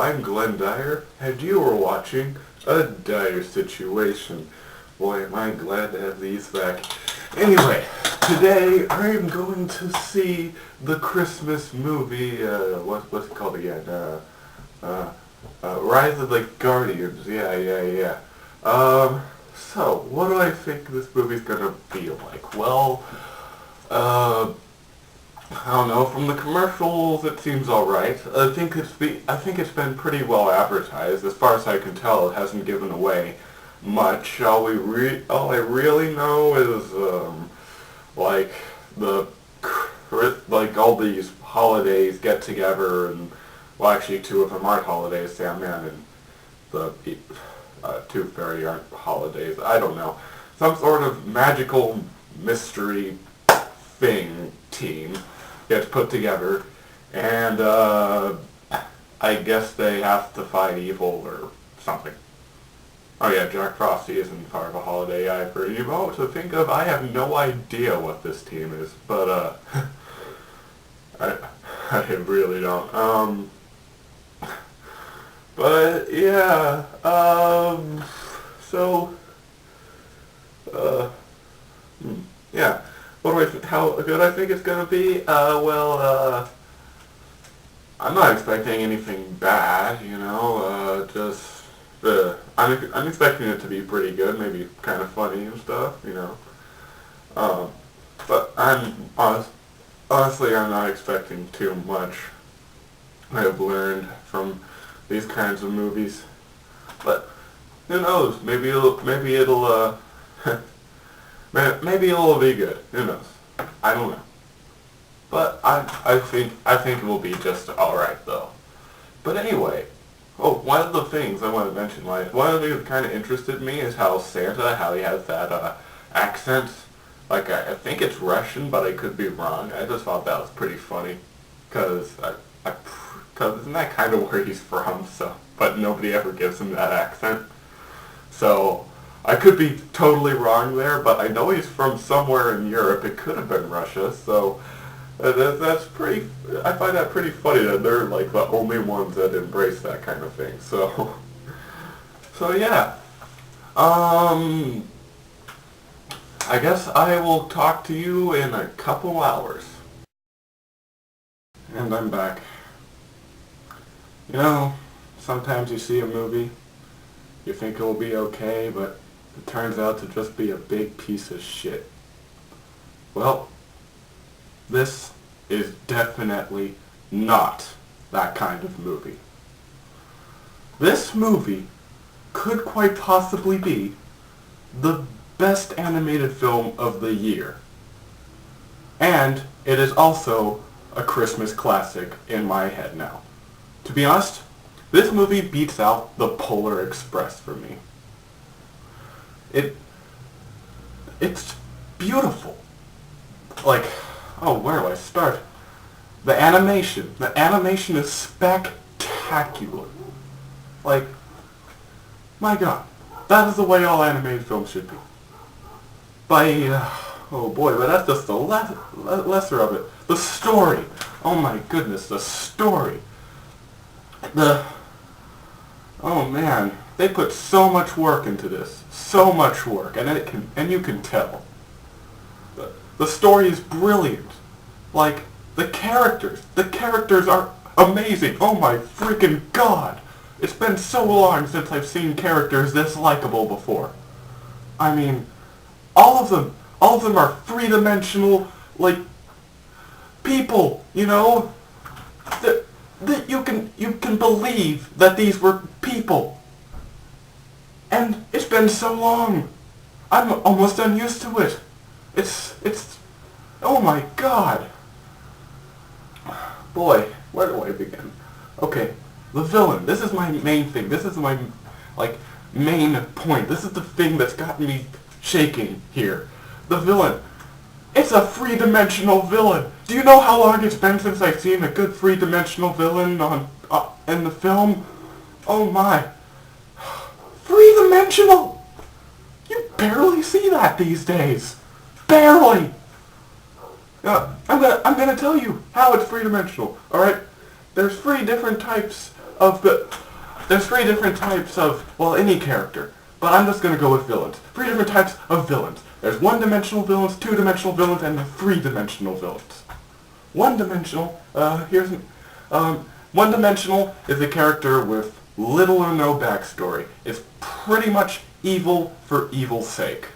I'm Glenn Dyer, and you are watching a Dyer-Situation. Boy, am I glad to have these back. Anyway, today I'm going to see the Christmas movie, what's it called again? Rise of the Guardians. Yeah. So, what do I think this movie's gonna be like? Well, I don't know. From the commercials, it seems all right. I think it's been pretty well advertised. As far as I can tell, it hasn't given away much. All I really know is like like all these holidays get together, and well, actually, two of them aren't holidays. Sandman and the Tooth Fairy aren't holidays. I don't know. Some sort of magical mystery thing team gets put together, and I guess they have to fight evil or something. Oh yeah, Jack Frosty isn't part of a holiday either. You know, to think of, I have no idea what this team is, but I really don't. But yeah, yeah. How good I think it's gonna be? I'm not expecting anything bad, you know. I'm expecting it to be pretty good, maybe kind of funny and stuff, you know. But honestly, I'm not expecting too much. I've learned from these kinds of movies, but who knows? Maybe it'll maybe it'll be good. Who knows? I don't know. But I think it will be just alright though. But anyway, one of the things I want to mention, one of the things that kind of interested me is how he has that accent. Like, I think it's Russian, but I could be wrong. I just thought that was pretty funny, cause isn't that kind of where he's from? So, but nobody ever gives him that accent. So, I could be totally wrong there, but I know he's from somewhere in Europe. It could have been Russia, so that's pretty. I find that pretty funny that they're like the only ones that embrace that kind of thing. So yeah. I guess I will talk to you in a couple hours. And I'm back. You know, sometimes you see a movie, you think it will be okay, but it turns out to just be a big piece of shit. Well, this is definitely not that kind of movie. This movie could quite possibly be the best animated film of the year. And it is also a Christmas classic in my head now. To be honest, this movie beats out The Polar Express for me. It's beautiful. Like, where do I start? The animation is spectacular. Like, my God, that is the way all animated films should be. Oh boy, but that's just the lesser of it. The story, oh my goodness, the story. Oh man, they put so much work into this. So much work, and you can tell. The story is brilliant. Like, the characters are amazing. Oh my freaking God. It's been so long since I've seen characters this likable before. I mean, all of them are three-dimensional, like, people, you know? That you can believe that these were people. And it's been so long. I'm almost unused to it. It's oh my God. Boy, where do I begin? Okay, the villain. This is my main thing. This is my, main point. This is the thing that's got me shaking here. The villain. It's a three-dimensional villain. Do you know how long it's been since I've seen a good three-dimensional villain in the film? Oh my. Three-dimensional! You barely see that these days. Barely! I'm gonna tell you how it's three-dimensional, alright? There's three different types there's three different types of, well, any character, but I'm just gonna go with villains. Three different types of villains. There's one-dimensional villains, two-dimensional villains, and three-dimensional villains. One-dimensional, one-dimensional is a character with little or no backstory. It's pretty much evil for evil's sake.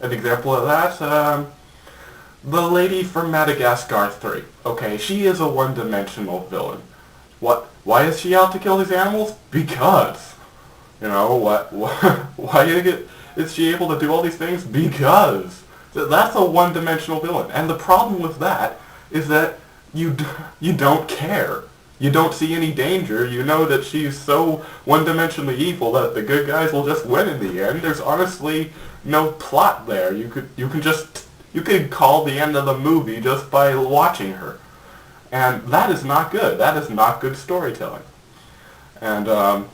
An example of that, the lady from Madagascar 3. Okay, she is a one-dimensional villain. Why is she out to kill these animals? Because. You know, why is she able to do all these things? Because. That's a one-dimensional villain. And the problem with that is that you don't care. You don't see any danger. You know that she's so one-dimensionally evil that the good guys will just win in the end. There's honestly no plot there. You could call the end of the movie just by watching her. And that is not good. That is not good storytelling. And a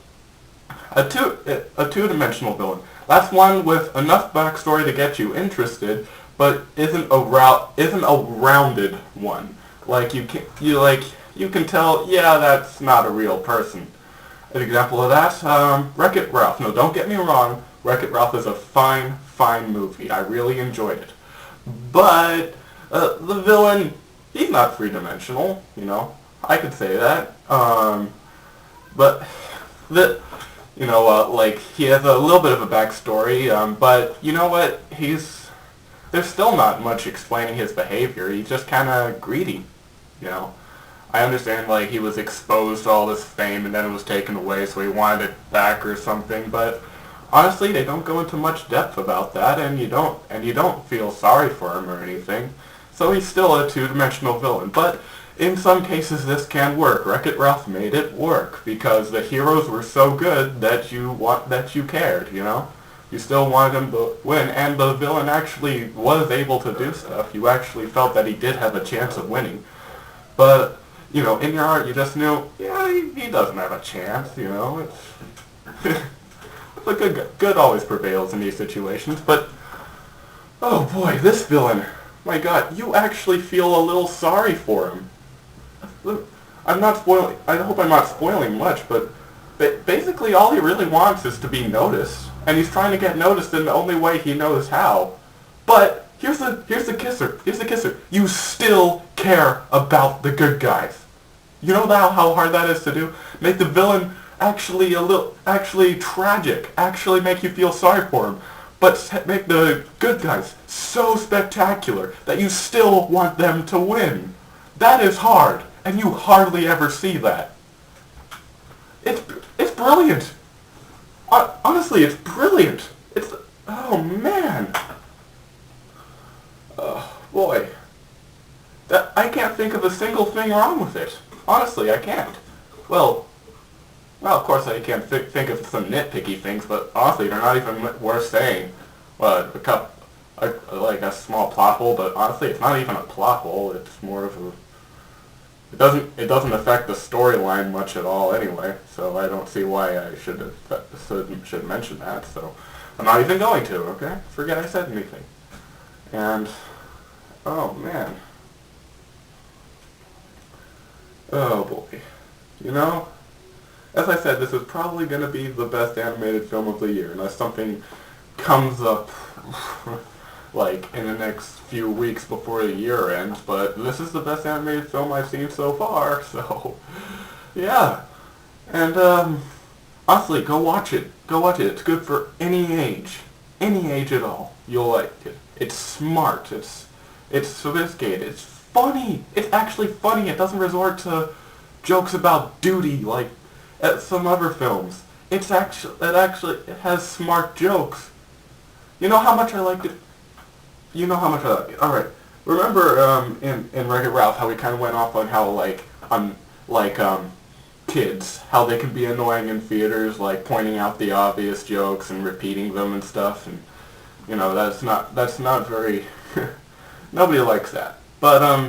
two-dimensional villain. That's one with enough backstory to get you interested, but isn't a rounded one. Like you can tell, yeah, that's not a real person. An example of that, Wreck-It Ralph. No, don't get me wrong. Wreck-It Ralph is a fine movie. I really enjoyed it. But the villain, he's not three-dimensional. You know, I could say that. But like he has a little bit of a backstory. But you know what? There's still not much explaining his behavior. He's just kind of greedy. You know, I understand like he was exposed to all this fame and then it was taken away, so he wanted it back or something. But honestly, they don't go into much depth about that, and you don't feel sorry for him or anything. So he's still a two-dimensional villain. But in some cases, this can work. Wreck-It Ralph made it work because the heroes were so good that you cared. You know, you still wanted him to win, and the villain actually was able to do stuff. You actually felt that he did have a chance of winning. But, you know, in your heart, you just knew, yeah, he doesn't have a chance, you know. It's the good always prevails in these situations, but, oh boy, this villain, my god, you actually feel a little sorry for him. I'm not spoiling, I hope I'm not spoiling much, but basically all he really wants is to be noticed, and he's trying to get noticed in the only way he knows how. But here's the kisser. You still care about the good guys. You know how hard that is to do? Make the villain actually tragic, actually make you feel sorry for him, but make the good guys so spectacular that you still want them to win. That is hard, and you hardly ever see that. It's brilliant. Honestly, it's brilliant. Oh man. Boy. I can't think of a single thing wrong with it. Honestly, I can't. Well, of course I can't think of some nitpicky things, but honestly, they're not even worth saying. Well, like a small plot hole, but honestly, it's not even a plot hole. It's more of a... It doesn't affect the storyline much at all anyway, so I don't see why I should mention that, so I'm not even going to, okay? Forget I said anything. And, oh man. Oh boy. You know, as I said, this is probably going to be the best animated film of the year, unless something comes up like in the next few weeks before the year ends, but this is the best animated film I've seen so far, so yeah. And honestly, go watch it. It's good for any age at all. You'll like it. It's smart. It's sophisticated. It's funny. It's actually funny. It doesn't resort to jokes about duty like at some other films. It has smart jokes. You know how much I liked it? You know how much I like it. Alright. Remember in Wreck-It Ralph how we kind of went off on how kids, how they can be annoying in theaters, like pointing out the obvious jokes and repeating them and stuff, and you know, that's not very nobody likes that. But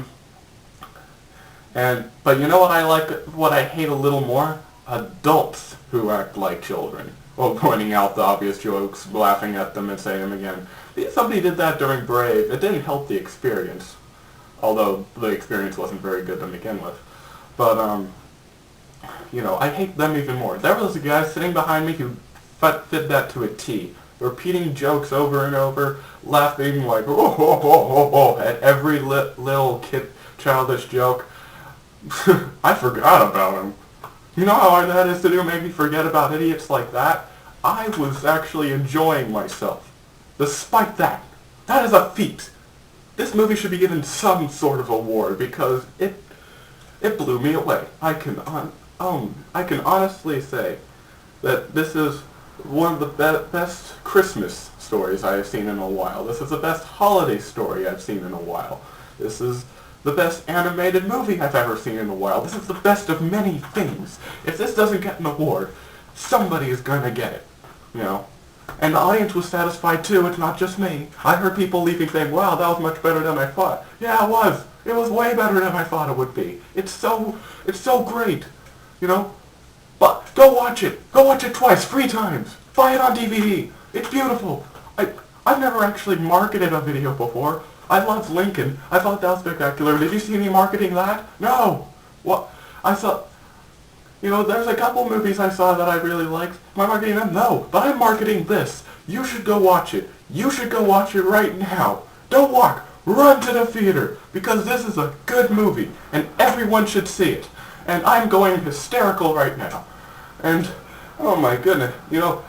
you know what I hate a little more? Adults who act like children. Well, pointing out the obvious jokes, laughing at them, and saying them again. Somebody did that during Brave. It didn't help the experience, although the experience wasn't very good to begin with. But I hate them even more. There was a guy sitting behind me who fit that to a T, repeating jokes over and over, laughing like, oh, at every little kid childish joke. I forgot about him. You know how hard that is to do, make me forget about idiots like that? I was actually enjoying myself. Despite that. That is a feat. This movie should be given some sort of award because it blew me away. I can honestly say that this is one of the best Christmas stories I have seen in a while. This is the best holiday story I've seen in a while. This is the best animated movie I've ever seen in a while. This is the best of many things. If this doesn't get an award, somebody is going to get it. And the audience was satisfied too, it's not just me. I heard people leaving saying, wow, that was much better than I thought. Yeah, it was. It was way better than I thought it would be. It's so great, But go watch it. Go watch it twice, 3 times. Buy it on DVD. It's beautiful. I've never actually marketed a video before. I love Lincoln. I thought that was spectacular. Did you see me marketing that? No. What? I saw... there's a couple movies I saw that I really liked. Am I marketing them? No. But I'm marketing this. You should go watch it. You should go watch it right now. Don't walk. Run to the theater. Because this is a good movie. And everyone should see it. And I'm going hysterical right now. And, oh my goodness.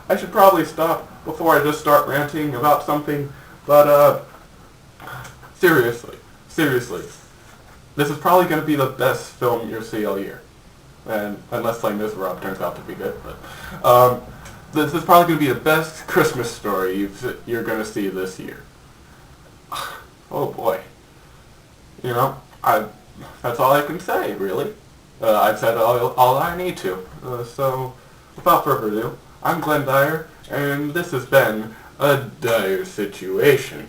I should probably stop before I just start ranting about something. But, seriously. This is probably going to be the best film you'll see all year. And unless Les Miserables turns out to be good, but this is probably going to be the best Christmas story you're going to see this year. Oh boy, that's all I can say really. I've said all I need to. So without further ado, I'm Glenn Dyer, and this has been a Dyer Situation.